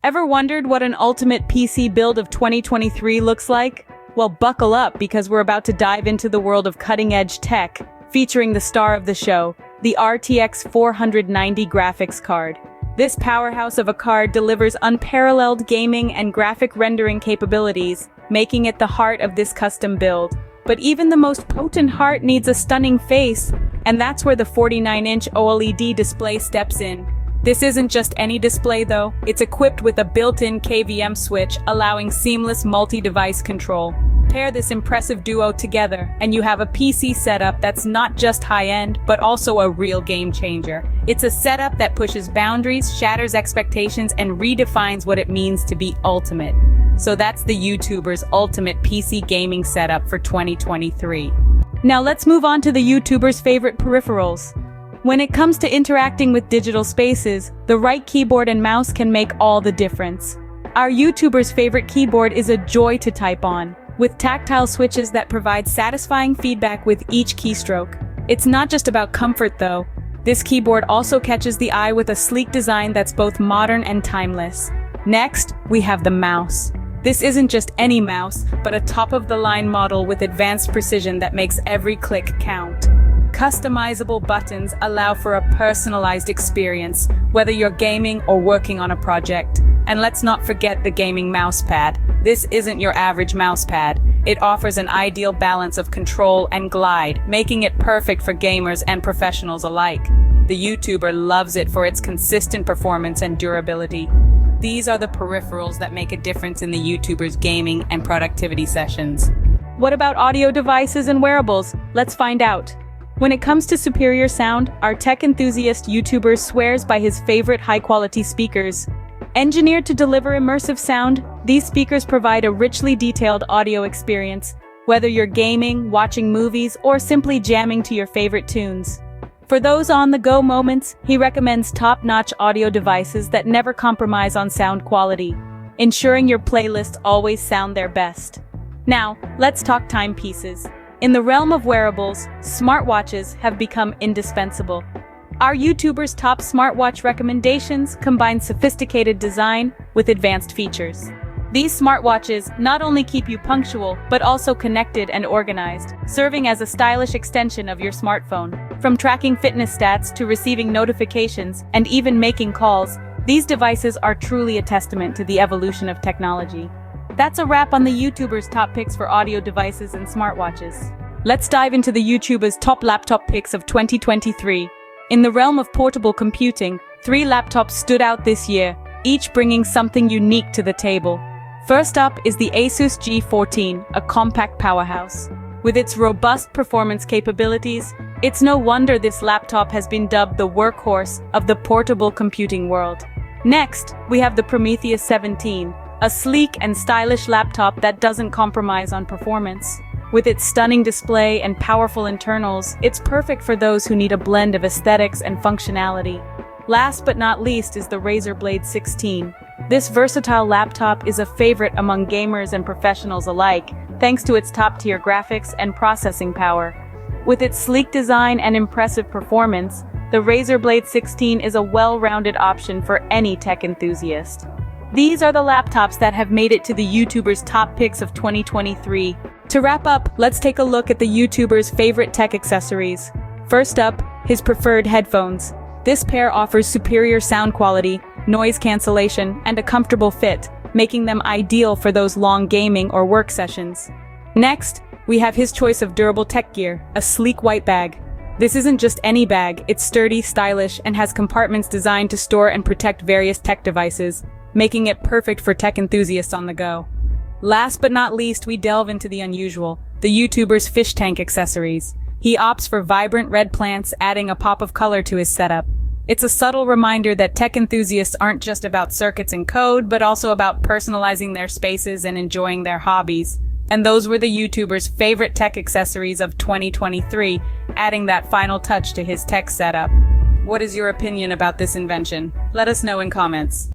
Ever wondered what an ultimate PC build of 2023 looks like? Well, buckle up because we're about to dive into the world of cutting-edge tech, featuring the star of the show, the RTX 490 graphics card. This powerhouse of a card delivers unparalleled gaming and graphic rendering capabilities, making it the heart of this custom build. But even the most potent heart needs a stunning face, and that's where the 49-inch OLED display steps in. This isn't just any display though, it's equipped with a built-in KVM switch allowing seamless multi-device control. Pair this impressive duo together, and you have a PC setup that's not just high-end, but also a real game changer. It's a setup that pushes boundaries, shatters expectations, and redefines what it means to be ultimate. So that's the YouTuber's ultimate PC gaming setup for 2023. Now let's move on to the YouTuber's favorite peripherals. When it comes to interacting with digital spaces, the right keyboard and mouse can make all the difference. Our YouTuber's favorite keyboard is a joy to type on, with tactile switches that provide satisfying feedback with each keystroke. It's not just about comfort though. This keyboard also catches the eye with a sleek design that's both modern and timeless. Next, we have the mouse. This isn't just any mouse, but a top-of-the-line model with advanced precision that makes every click count. Customizable buttons allow for a personalized experience, whether you're gaming or working on a project. And let's not forget the gaming mousepad. This isn't your average mousepad. It offers an ideal balance of control and glide, making it perfect for gamers and professionals alike. The YouTuber loves it for its consistent performance and durability. These are the peripherals that make a difference in the YouTuber's gaming and productivity sessions. What about audio devices and wearables? Let's find out. When it comes to superior sound, our tech enthusiast YouTuber swears by his favorite high-quality speakers. Engineered to deliver immersive sound, these speakers provide a richly detailed audio experience, whether you're gaming, watching movies, or simply jamming to your favorite tunes. For those on-the-go moments, he recommends top-notch audio devices that never compromise on sound quality, ensuring your playlists always sound their best. Now, let's talk timepieces. In the realm of wearables, smartwatches have become indispensable. Our YouTuber's top smartwatch recommendations combine sophisticated design with advanced features. These smartwatches not only keep you punctual, but also connected and organized, serving as a stylish extension of your smartphone. From tracking fitness stats to receiving notifications and even making calls, these devices are truly a testament to the evolution of technology. That's a wrap on the YouTuber's top picks for audio devices and smartwatches. Let's dive into the YouTuber's top laptop picks of 2023. In the realm of portable computing, 3 laptops stood out this year, each bringing something unique to the table. First up is the Asus G14, a compact powerhouse. With its robust performance capabilities, it's no wonder this laptop has been dubbed the workhorse of the portable computing world. Next, we have the Prometheus 17, a sleek and stylish laptop that doesn't compromise on performance. With its stunning display and powerful internals, it's perfect for those who need a blend of aesthetics and functionality. Last but not least is the Razer Blade 16. This versatile laptop is a favorite among gamers and professionals alike, thanks to its top-tier graphics and processing power. With its sleek design and impressive performance, the Razer Blade 16 is a well-rounded option for any tech enthusiast. These are the laptops that have made it to the YouTuber's top picks of 2023. To wrap up, let's take a look at the YouTuber's favorite tech accessories. First up, his preferred headphones. This pair offers superior sound quality, noise cancellation, and a comfortable fit, making them ideal for those long gaming or work sessions. Next, we have his choice of durable tech gear, a sleek white bag. This isn't just any bag, it's sturdy, stylish, and has compartments designed to store and protect various tech devices, making it perfect for tech enthusiasts on the go. Last but not least, we delve into the unusual, the YouTuber's fish tank accessories. He opts for vibrant red plants, adding a pop of color to his setup. It's a subtle reminder that tech enthusiasts aren't just about circuits and code, but also about personalizing their spaces and enjoying their hobbies. And those were the YouTuber's favorite tech accessories of 2023, adding that final touch to his tech setup. What is your opinion about this invention? Let us know in comments.